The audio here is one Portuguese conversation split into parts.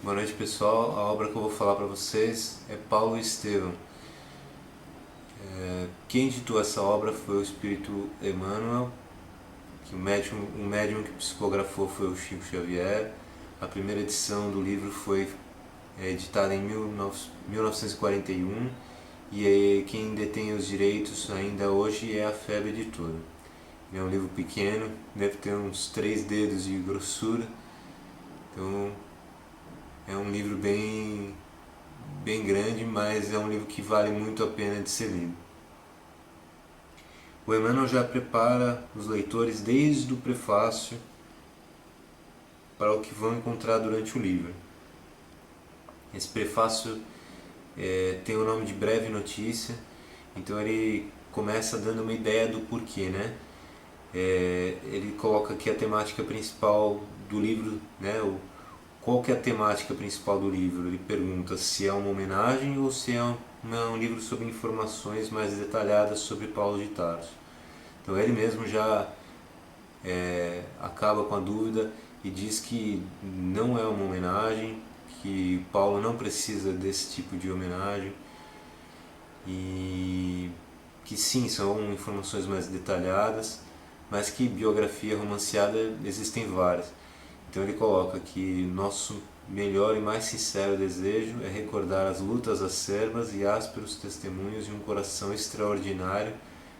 Boa noite, pessoal. A obra que eu vou falar para vocês é Paulo e Estevão. Quem editou essa obra foi o Espírito Emmanuel, que o médium que psicografou foi o Chico Xavier. A primeira edição do livro foi editada em 1941 e quem detém os direitos ainda hoje é a FEB Editora. É um livro pequeno, deve ter uns 3 dedos de grossura, então é um livro bem grande, mas é um livro que vale muito a pena de ser lido. O Emmanuel já prepara os leitores desde o prefácio para o que vão encontrar durante o livro. Esse prefácio tem o nome de Breve Notícia, então ele começa dando uma ideia do porquê, né? Ele coloca aqui a temática principal do livro, né? Qual que é a temática principal do livro? Ele pergunta se é uma homenagem ou se é um livro sobre informações mais detalhadas sobre Paulo de Tarso. Então ele mesmo já acaba com a dúvida e diz que não é uma homenagem, que Paulo não precisa desse tipo de homenagem e que sim, são informações mais detalhadas, mas que biografia romanceada existem várias. Então ele coloca que nosso melhor e mais sincero desejo é recordar as lutas acerbas e ásperos testemunhos de um coração extraordinário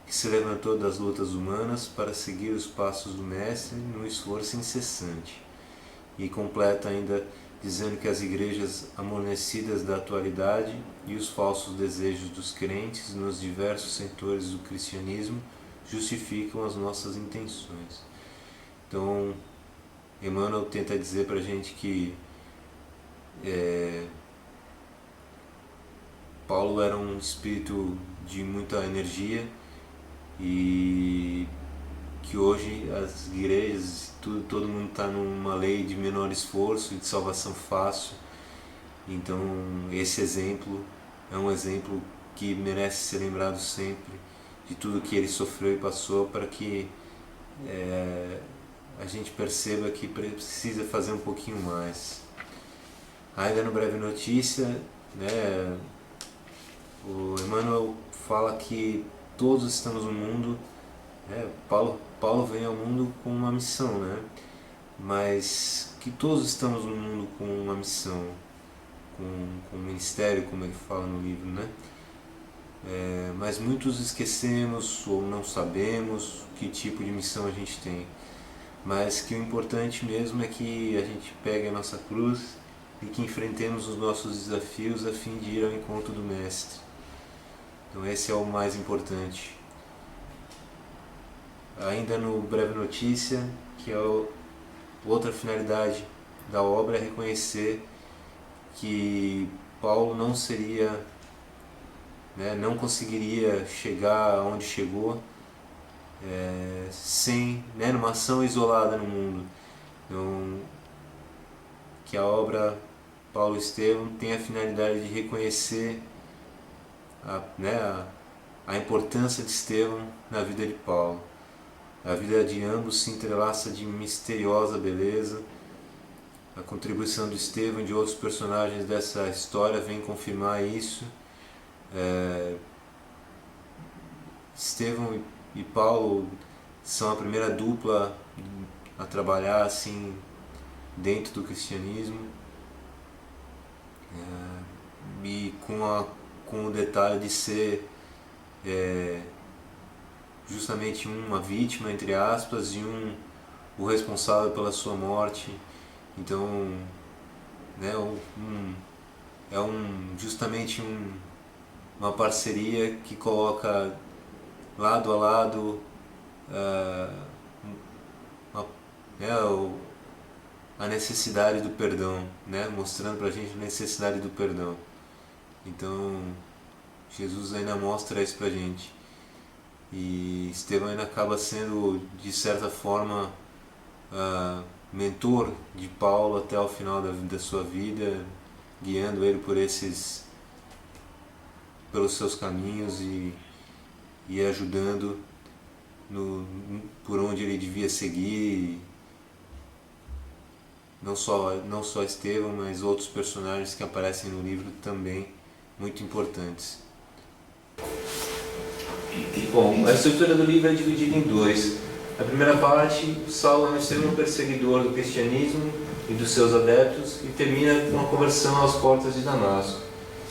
que se levantou das lutas humanas para seguir os passos do Mestre num esforço incessante. E completa ainda dizendo que as igrejas amolecidas da atualidade e os falsos desejos dos crentes nos diversos setores do cristianismo justificam as nossas intenções. Então, Emmanuel tenta dizer para a gente que Paulo era um espírito de muita energia e que hoje as igrejas, todo mundo está numa lei de menor esforço e de salvação fácil. Então esse exemplo é um exemplo que merece ser lembrado sempre de tudo que ele sofreu e passou, para que a gente perceba que precisa fazer um pouquinho mais. Ainda no Breve Notícia, né, o Emmanuel fala que todos estamos no mundo. Paulo vem ao mundo com uma missão, né? Mas que todos estamos no mundo com uma missão, com um ministério, como ele fala no livro, né? Mas muitos esquecemos ou não sabemos que tipo de missão a gente tem. Mas que o importante mesmo é que a gente pegue a nossa cruz e que enfrentemos os nossos desafios a fim de ir ao encontro do Mestre. Então esse é o mais importante. Ainda no Breve Notícia, que é outra finalidade da obra, é reconhecer que Paulo não seria, né, não conseguiria chegar aonde chegou sem, né, numa ação isolada no mundo. Então, que a obra Paulo e Estevão tem a finalidade de reconhecer a importância de Estevão na vida de Paulo. A vida de ambos se entrelaça de misteriosa beleza. A contribuição de Estevão e de outros personagens dessa história vem confirmar isso. Estevão e Paulo são a primeira dupla a trabalhar assim dentro do cristianismo, e com o detalhe de ser justamente uma vítima, entre aspas, e o responsável pela sua morte. Então, né, justamente uma parceria que coloca lado a lado uma, né, a necessidade do perdão, né, mostrando pra gente a necessidade do perdão. Então Jesus ainda mostra isso pra gente. E Estevão ainda acaba sendo, de certa forma, mentor de Paulo até o final da sua vida, guiando ele pelos seus caminhos e ajudando por onde ele devia seguir. não só Estevão, mas outros personagens que aparecem no livro também muito importantes. Bom, a estrutura do livro é dividida em dois. Na primeira parte, Saulo é um extremo perseguidor do cristianismo e dos seus adeptos e termina com a conversão às portas de Damasco.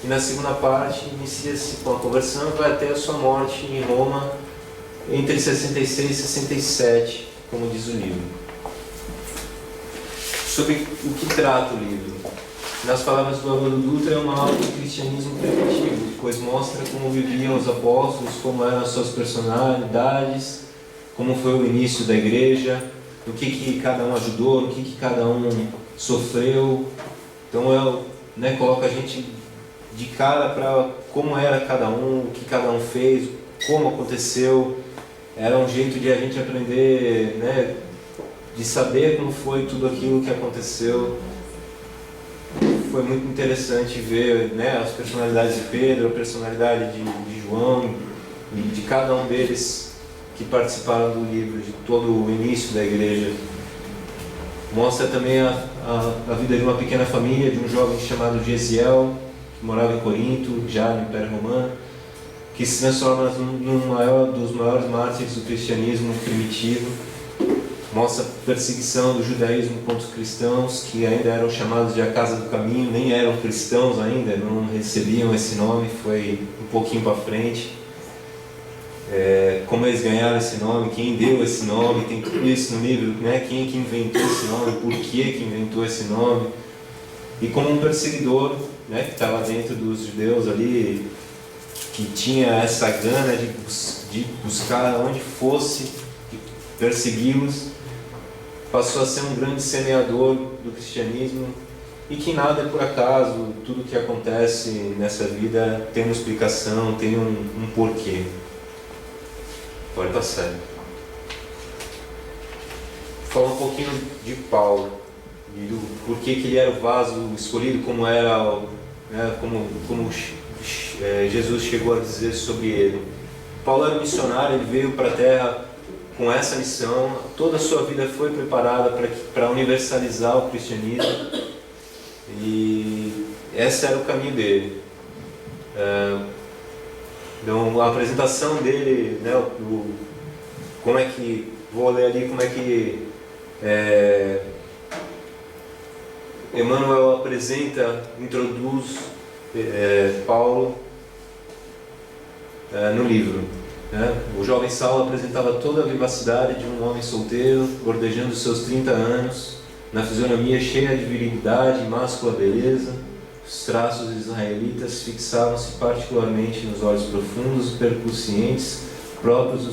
E na segunda parte, inicia-se com a conversão e vai até a sua morte em Roma entre 66 e 67, como diz o livro. Sobre o que trata o livro? Nas palavras do Haroldo Dutra, é uma aula do cristianismo preventivo, pois mostra como viviam os apóstolos, como eram as suas personalidades, como foi o início da igreja, no que cada um ajudou, no que cada um sofreu. Então coloca a gente de cara para como era cada um, o que cada um fez, como aconteceu. Era um jeito de a gente aprender, né, de saber como foi tudo aquilo que aconteceu. Foi muito interessante ver, né, as personalidades de Pedro, a personalidade de João e de cada um deles que participaram do livro, de todo o início da igreja. Mostra também a vida de uma pequena família, de um jovem chamado Gesiel, que morava em Corinto, já no Império Romano, que se transforma num dos maiores mártires do cristianismo primitivo. Mostra a perseguição do judaísmo contra os cristãos, que ainda eram chamados de a Casa do Caminho, nem eram cristãos ainda, não recebiam esse nome, foi um pouquinho para frente. Como eles ganharam esse nome, quem deu esse nome, tem tudo isso no livro, né? Quem que inventou esse nome, por que inventou esse nome. E como um perseguidor, né, que estava dentro dos judeus ali, que tinha essa gana de buscar onde fosse, de persegui-los, passou a ser um grande semeador do cristianismo, e que nada é por acaso, tudo que acontece nessa vida tem uma explicação, tem um porquê. Pode passar. Falar um pouquinho de Paulo, e do porquê que ele era o vaso escolhido, como era, né, como Jesus chegou a dizer sobre ele. Paulo era um missionário, ele veio para a Terra com essa missão, toda a sua vida foi preparada para universalizar o cristianismo, e esse era o caminho dele. Então, a apresentação dele, né, como é que, vou ler ali como é que Emmanuel introduz Paulo no livro. O jovem Saulo apresentava toda a vivacidade de um homem solteiro, gordejando seus 30 anos, na fisionomia cheia de virilidade e máscula beleza. Os traços israelitas fixavam-se particularmente nos olhos profundos e percussientes, próprios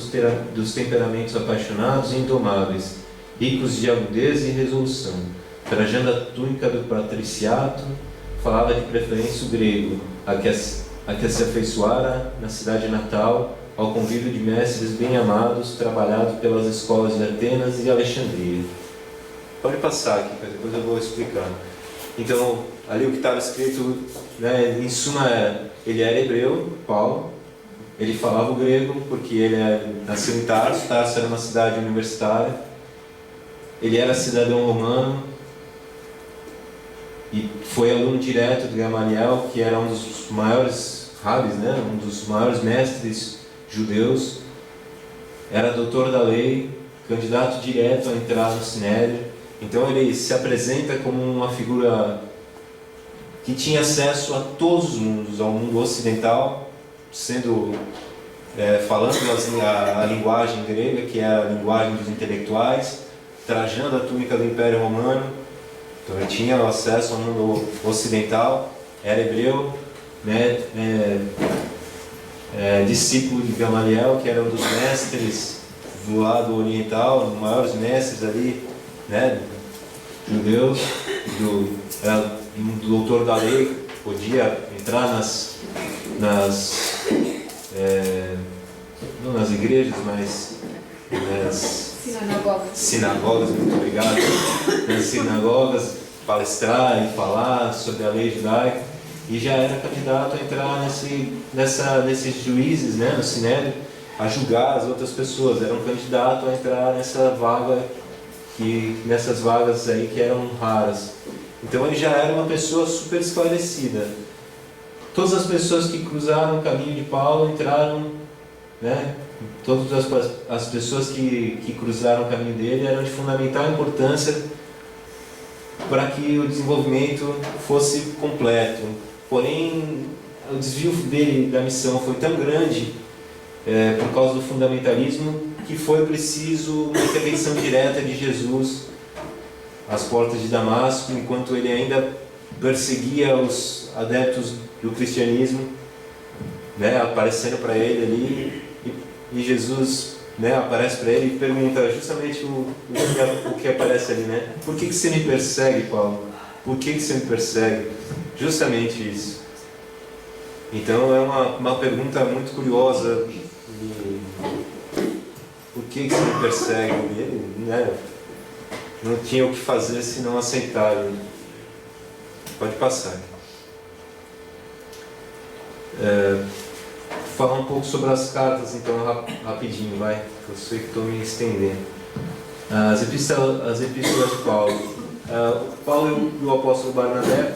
dos temperamentos apaixonados e indomáveis, ricos de agudeza e resolução. Trajando a túnica do patriciato, falava de preferência o grego, a que se afeiçoara na cidade natal, ao convívio de mestres bem amados, trabalhados pelas escolas de Atenas e de Alexandria. Pode passar aqui, depois eu vou explicar. Então, ali o que estava escrito, né, em suma ele era hebreu, Paulo, ele falava o grego porque ele nasceu em Tarso. Tarso era uma cidade universitária, ele era cidadão romano e foi aluno direto de Gamaliel, que era um dos maiores rabis, né, um dos maiores mestres judeus, era doutor da lei, candidato direto a entrar no Sinédrio. Então ele se apresenta como uma figura que tinha acesso a todos os mundos, ao mundo ocidental, falando a linguagem grega, que é a linguagem dos intelectuais, trajando a túnica do Império Romano. Então ele tinha acesso ao mundo ocidental, era hebreu, né, discípulo de Gamaliel, que era um dos mestres do lado oriental, um dos maiores mestres ali, né, judeus, do doutor da lei, podia entrar não nas igrejas, mas nas sinagogas, muito obrigado, nas sinagogas, palestrar e falar sobre a lei judaica, e já era candidato a entrar nesses juízes, né, no Sinédrio, a julgar as outras pessoas. Era um candidato a entrar nessa vaga nessas vagas aí que eram raras. Então ele já era uma pessoa super esclarecida. Todas as pessoas que cruzaram o caminho de Paulo entraram, né? Todas as pessoas que cruzaram o caminho dele eram de fundamental importância para que o desenvolvimento fosse completo. Porém, o desvio dele da missão foi tão grande por causa do fundamentalismo que foi preciso uma intervenção direta de Jesus às portas de Damasco, enquanto ele ainda perseguia os adeptos do cristianismo, né, aparecendo para ele ali, e Jesus, né, aparece para ele e pergunta justamente o que aparece ali, né? Por que você me persegue, Paulo? Por que você me persegue? Justamente isso. Então é uma pergunta muito curiosa. Por que você me persegue? Ele, né, não tinha o que fazer senão aceitar. Pode passar. Falar um pouco sobre as cartas, então, rapidinho, vai, que eu sei que estou me estendendo. As epístolas de Paulo. Paulo e o apóstolo Barnabé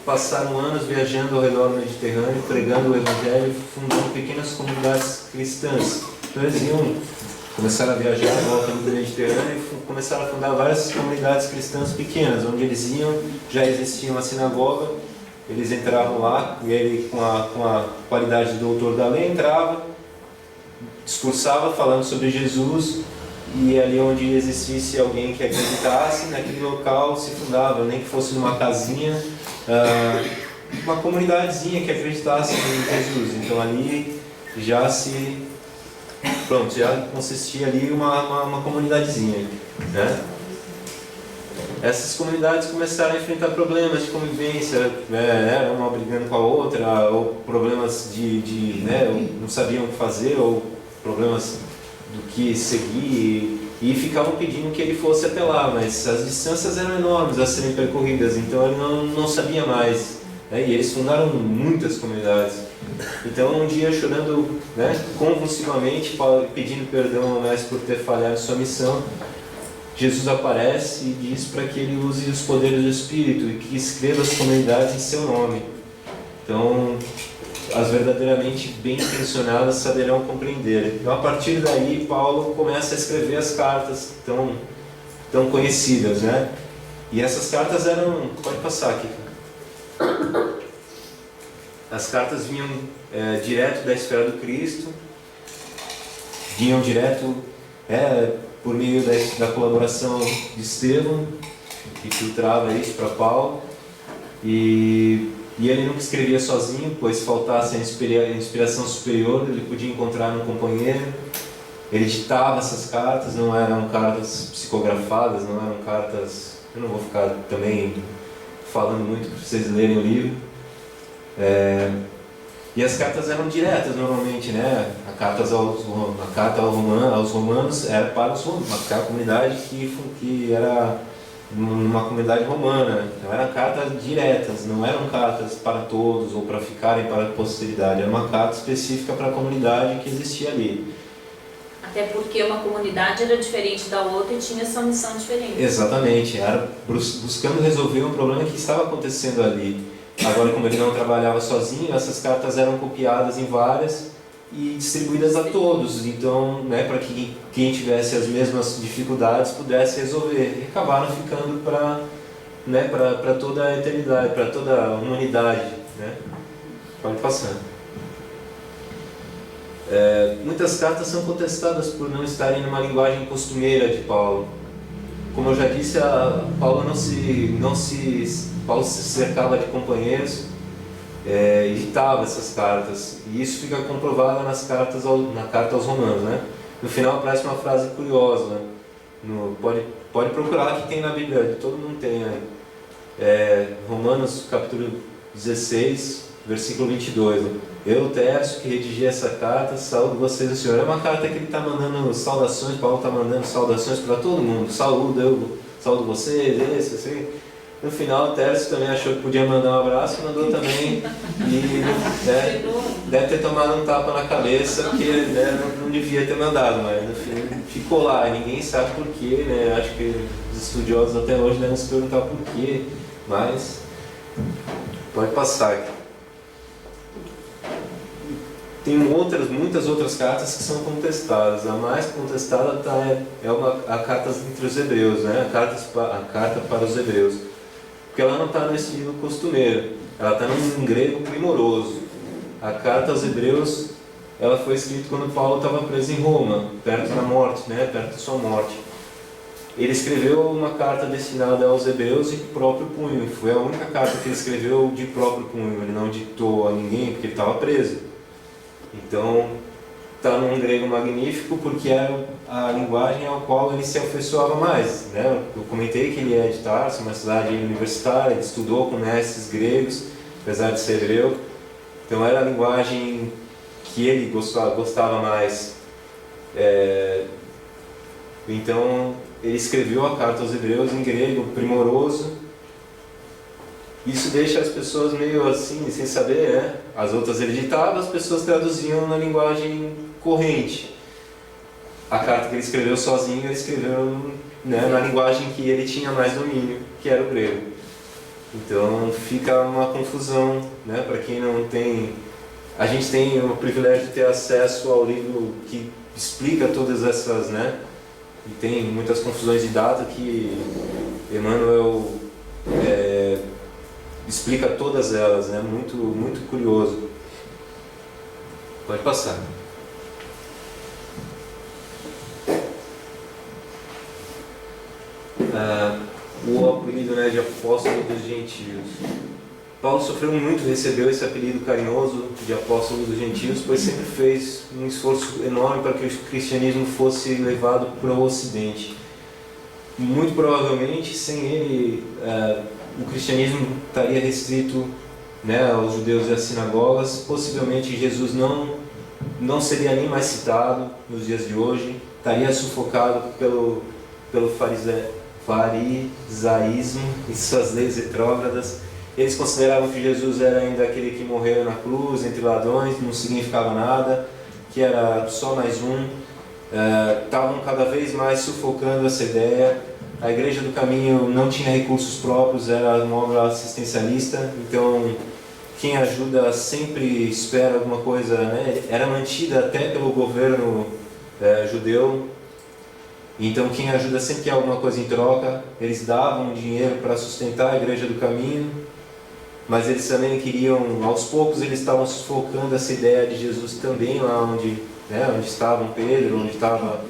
passaram anos viajando ao redor do Mediterrâneo, pregando o Evangelho, fundando pequenas comunidades cristãs. Então eles começaram a viajar em volta do Mediterrâneo e começaram a fundar várias comunidades cristãs pequenas. Onde eles iam, já existia uma sinagoga, eles entravam lá, e ele, com a qualidade de doutor da lei, entrava, discursava falando sobre Jesus, e ali onde existisse alguém que acreditasse, naquele local se fundava, nem que fosse numa casinha, uma comunidadezinha que acreditasse em Jesus. Então ali já consistia ali uma comunidadezinha, né? Essas comunidades começaram a enfrentar problemas de convivência, uma brigando com a outra, ou problemas não sabiam o que fazer, ou problemas do que seguir, e ficavam pedindo que ele fosse até lá, mas as distâncias eram enormes a serem percorridas, então ele não sabia mais, né? E eles fundaram muitas comunidades. Então um dia, chorando, né, convulsivamente, pedindo perdão ao mestre por ter falhado sua missão, Jesus aparece e diz para que ele use os poderes do Espírito e que escreva as comunidades em seu nome. Então, as verdadeiramente bem intencionadas saberão compreender. Então, a partir daí, Paulo começa a escrever as cartas tão conhecidas, né? E essas cartas eram... Pode passar aqui. As cartas vinham direto da esfera do Cristo, vinham direto... por meio da colaboração de Estevão, que filtrava isso para Paulo, e ele nunca escrevia sozinho, pois faltasse a inspiração superior, ele podia encontrar um companheiro. Ele ditava essas cartas, não eram cartas psicografadas, não eram cartas... Eu não vou ficar também falando muito para vocês lerem o livro. E as cartas eram diretas normalmente, né? A carta aos romanos era para uma comunidade que era uma comunidade romana. Então eram cartas diretas, não eram cartas para todos ou para ficarem para a posteridade. Era uma carta específica para a comunidade que existia ali. Até porque uma comunidade era diferente da outra e tinha sua missão diferente. Exatamente, era buscando resolver um problema que estava acontecendo ali. Agora, como ele não trabalhava sozinho, essas cartas eram copiadas em várias e distribuídas a todos. Então, né, para que quem tivesse as mesmas dificuldades pudesse resolver. E acabaram ficando para toda a eternidade, para toda a humanidade, né? Pode passar. Muitas cartas são contestadas por não estarem numa linguagem costumeira de Paulo. Como eu já disse, Paulo Paulo se cercava de companheiros, editava essas cartas, e isso fica comprovado na carta aos Romanos, né? No final aparece uma frase curiosa, pode procurar, que tem na Bíblia, todo mundo tem aí. Romanos capítulo 16, versículo 22. Eu, Tércio, que redigi essa carta, saúdo vocês do Senhor. É uma carta que ele está mandando saudações, Paulo está mandando saudações para todo mundo. Eu saúdo vocês, assim. No final, o Tércio também achou que podia mandar um abraço e mandou também. deve ter tomado um tapa na cabeça, porque né, não devia ter mandado, mas no fim ficou lá, e ninguém sabe por quê, né? Acho que os estudiosos até hoje devem se perguntar por quê, mas pode passar aqui. Tem muitas outras cartas que são contestadas. A mais contestada a carta entre os hebreus, né? A carta para os hebreus. Porque ela não está no estilo costumeiro, ela está num grego primoroso. A carta aos hebreus, ela foi escrita quando Paulo estava preso em Roma, perto da morte, né? Perto de sua morte. Ele escreveu uma carta destinada aos hebreus de próprio punho. Foi a única carta que ele escreveu de próprio punho. Ele não ditou a ninguém porque ele estava preso. Então, está num grego magnífico porque era a linguagem ao qual ele se afeiçoava mais, né? Eu comentei que ele é de Tarso, uma cidade universitária, ele estudou com mestres gregos, apesar de ser hebreu. Então era a linguagem que ele gostava mais. Então ele escreveu a carta aos hebreus em grego primoroso. Isso deixa as pessoas meio assim, sem saber, né? As outras ele ditava, as pessoas traduziam na linguagem corrente. A carta que ele escreveu sozinho, ele escreveu, né, na linguagem que ele tinha mais domínio, que era o grego. Então fica uma confusão, né? Para quem não tem... A gente tem o privilégio de ter acesso ao livro que explica todas essas, né? E tem muitas confusões de data que Emmanuel explica todas elas, né? Muito, muito curioso. Pode passar. O apelido, né, de apóstolo dos gentios. Paulo sofreu muito, recebeu esse apelido carinhoso de apóstolo dos gentios, pois sempre fez um esforço enorme para que o cristianismo fosse levado para o Ocidente. Muito provavelmente, sem ele, o cristianismo estaria restrito, né, aos judeus e às sinagogas. Possivelmente Jesus não seria nem mais citado nos dias de hoje, estaria sufocado pelo farisaísmo e suas leis retrógradas. Eles consideravam que Jesus era ainda aquele que morreu na cruz entre ladrões, não significava nada, que era só mais um. Estavam cada vez mais sufocando essa ideia. A Igreja do Caminho não tinha recursos próprios, era uma obra assistencialista, então quem ajuda sempre espera alguma coisa, né? Era mantida até pelo governo judeu, então quem ajuda sempre quer alguma coisa em troca. Eles davam dinheiro para sustentar a Igreja do Caminho, mas eles também queriam, aos poucos eles estavam sufocando essa ideia de Jesus também lá onde estava Pedro, onde estava...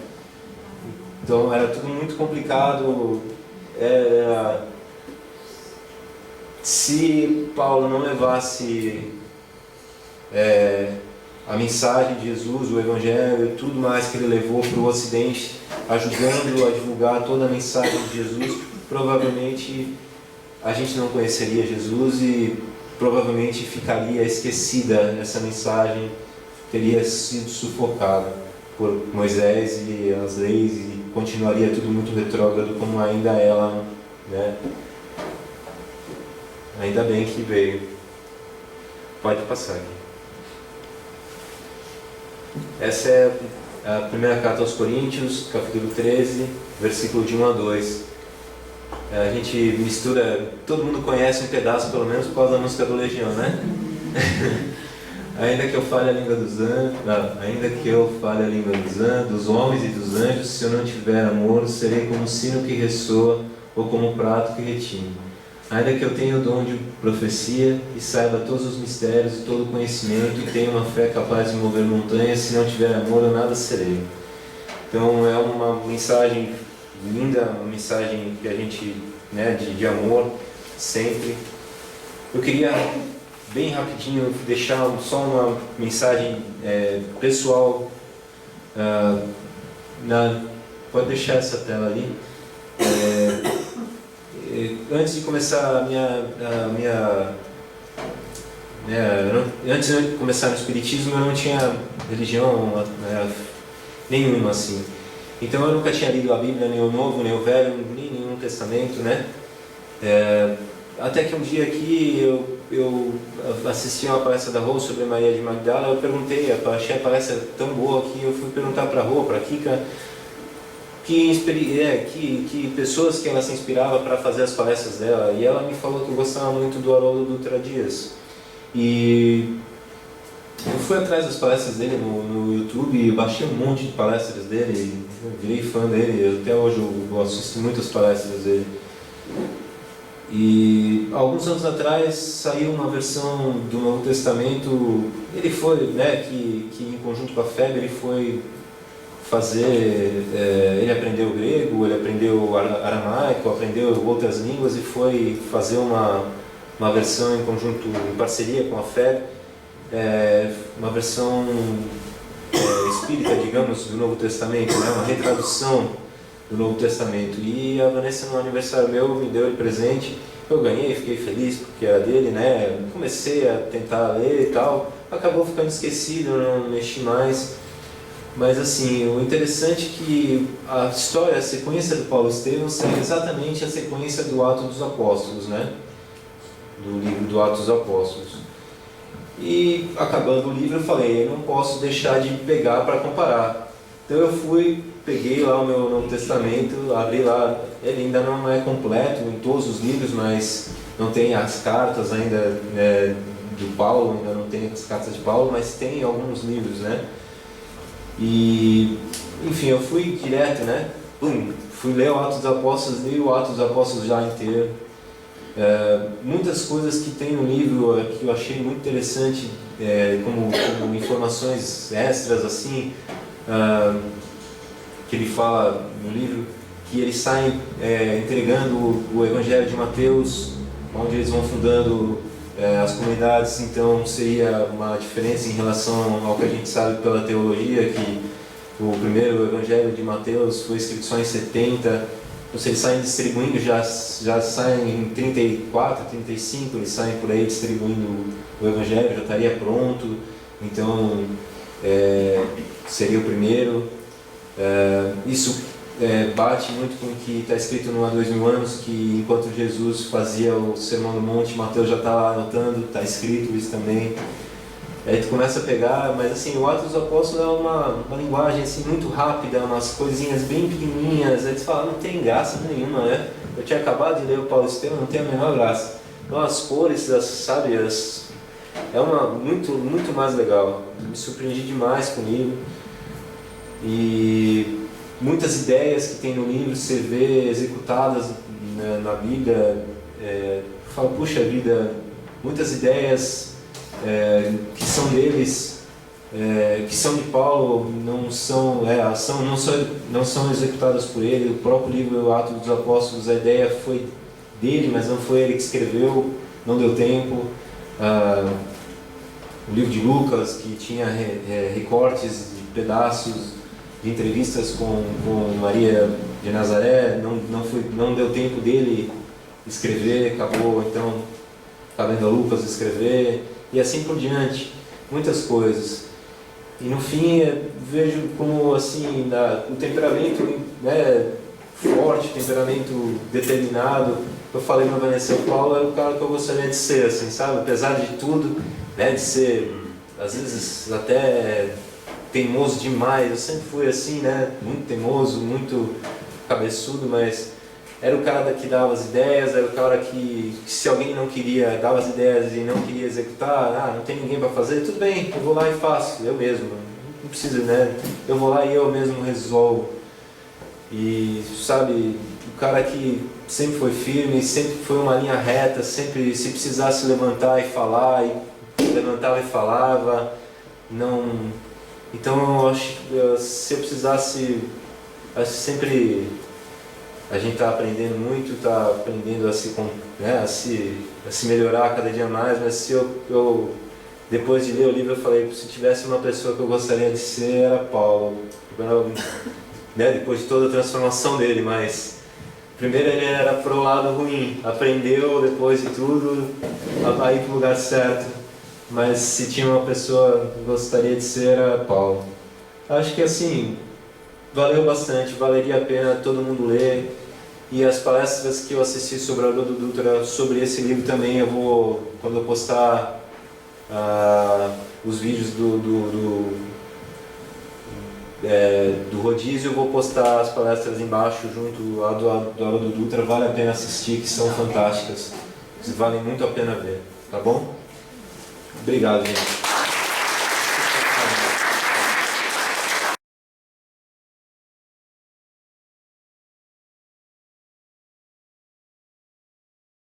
Então era tudo muito complicado. Se Paulo não levasse a mensagem de Jesus, o Evangelho e tudo mais que ele levou para o Ocidente, ajudando a divulgar toda a mensagem de Jesus, provavelmente a gente não conheceria Jesus e provavelmente ficaria esquecida essa mensagem, teria sido sufocada por Moisés e as leis e continuaria tudo muito retrógrado como ainda ela, né? Ainda bem que veio. Pode passar aqui. Essa é a primeira carta aos Coríntios, capítulo 13, versículo de 1 a 2. A gente mistura, todo mundo conhece um pedaço pelo menos por causa da música do Legião, né? Ainda que eu fale a língua dos anjos, dos homens e dos anjos, se eu não tiver amor, serei como um sino que ressoa ou como um prato que retine. Ainda que eu tenha o dom de profecia e saiba todos os mistérios e todo o conhecimento e tenha uma fé capaz de mover montanhas, se não tiver amor, eu nada serei. Então é uma mensagem linda, uma mensagem que a gente, né, de amor sempre. Eu queria bem rapidinho deixar só uma mensagem pessoal. Pode deixar essa tela ali. Antes de começar antes de começar no Espiritismo, eu não tinha religião nenhuma assim. Então eu nunca tinha lido a Bíblia, nem o Novo, nem o Velho, nem nenhum testamento, né? Até que um dia aqui eu eu assisti uma palestra da Rô sobre Maria de Magdala, eu perguntei, eu achei a palestra tão boa que eu fui perguntar para a Rô, para a Kika, que pessoas que ela se inspirava para fazer as palestras dela, e ela me falou que gostava muito do Haroldo Dutra Dias. E eu fui atrás das palestras dele no YouTube e baixei um monte de palestras dele, virei fã dele, até hoje eu assisto muitas palestras dele. E alguns anos atrás saiu uma versão do Novo Testamento, ele foi, né, que em conjunto com a FEB ele foi fazer, ele aprendeu grego, ele aprendeu aramaico, aprendeu outras línguas e foi fazer uma versão em conjunto, em parceria com a FEB, uma versão espírita, digamos, do Novo Testamento, né, uma retradução do Novo Testamento. E a Vanessa, no aniversário meu, me deu de presente. Eu ganhei, fiquei feliz porque era dele, né? Comecei a tentar ler e tal. Acabou ficando esquecido, não mexi mais. Mas assim, o interessante é que a história, a sequência do Paulo Estevão segue exatamente a sequência do Atos dos Apóstolos, né? Do livro do Atos dos Apóstolos. E acabando o livro eu falei, eu não posso deixar de pegar para comparar. Então eu peguei lá o meu Novo Testamento, abri lá, ele ainda não é completo em todos os livros, mas não tem as cartas ainda, né, do Paulo, ainda não tem as cartas de Paulo, mas tem alguns livros, né? E, enfim, eu fui direto, né? Fui ler o Atos dos Apóstolos, li o Atos dos Apóstolos já inteiro. Muitas coisas que tem no livro que eu achei muito interessante, como informações extras, assim, que ele fala no livro, que eles saem entregando o Evangelho de Mateus, onde eles vão fundando as comunidades. Então seria uma diferença em relação ao que a gente sabe pela teologia, que o primeiro Evangelho de Mateus foi escrito só em 70, então eles saem distribuindo, já saem em 34, 35, eles saem por aí distribuindo o Evangelho, já estaria pronto, então seria o primeiro. Isso bate muito com o que está escrito no Há 2000 anos, que enquanto Jesus fazia o Sermão do Monte, Mateus já está lá anotando, está escrito isso também. Aí tu começa a pegar, mas assim, o Atos dos Apóstolos é uma linguagem assim, muito rápida, umas coisinhas bem pequenininhas, aí tu fala, não tem graça nenhuma, né? Eu tinha acabado de ler o Paulo Estevão, não tem a menor graça. Então as cores, sabe, muito mais legal. Me surpreendi demais com o livro. E muitas ideias que tem no livro você vê executadas na Bíblia, fala, puxa vida, muitas ideias que são deles, que são de Paulo, não são executadas por ele. O próprio livro Atos dos Apóstolos, a ideia foi dele, mas não foi ele que escreveu, não deu tempo. O livro de Lucas, que tinha recortes de pedaços de entrevistas com Maria de Nazaré, não deu tempo dele escrever, acabou então cabendo a Lucas escrever, e assim por diante, muitas coisas. E no fim vejo como assim, o temperamento, né, forte, temperamento determinado. Eu falei na Vanessa, o Paulo era o cara que eu gostaria de ser, assim, sabe? Apesar de tudo, né, de ser às vezes até teimoso demais. Eu sempre fui assim, né, muito teimoso, muito cabeçudo, mas era o cara que dava as ideias, era o cara que se alguém não queria, dava as ideias e não queria executar, não tem ninguém para fazer, tudo bem, eu vou lá e faço, eu mesmo, não precisa, né, eu vou lá e eu mesmo resolvo. E sabe, o cara que sempre foi firme, sempre foi uma linha reta, sempre se precisasse levantar e falar, e levantava e falava, não. Então eu acho que se eu precisasse, acho que sempre a gente está aprendendo muito, está aprendendo a se melhorar cada dia mais, mas se eu depois de ler o livro eu falei, se tivesse uma pessoa que eu gostaria de ser, era Paulo, né, depois de toda a transformação dele, mas primeiro ele era pro lado ruim, aprendeu depois de tudo a ir para o lugar certo, mas se tinha uma pessoa que eu gostaria de ser, era Paulo. Acho que assim, valeu bastante, valeria a pena todo mundo ler. E as palestras que eu assisti sobre a Haroldo Dutra, sobre esse livro também, eu vou, quando eu postar os vídeos do rodízio, eu vou postar as palestras embaixo junto à do Haroldo Dutra. Vale a pena assistir, que são fantásticas, valem muito a pena ver, tá bom? Obrigado, gente.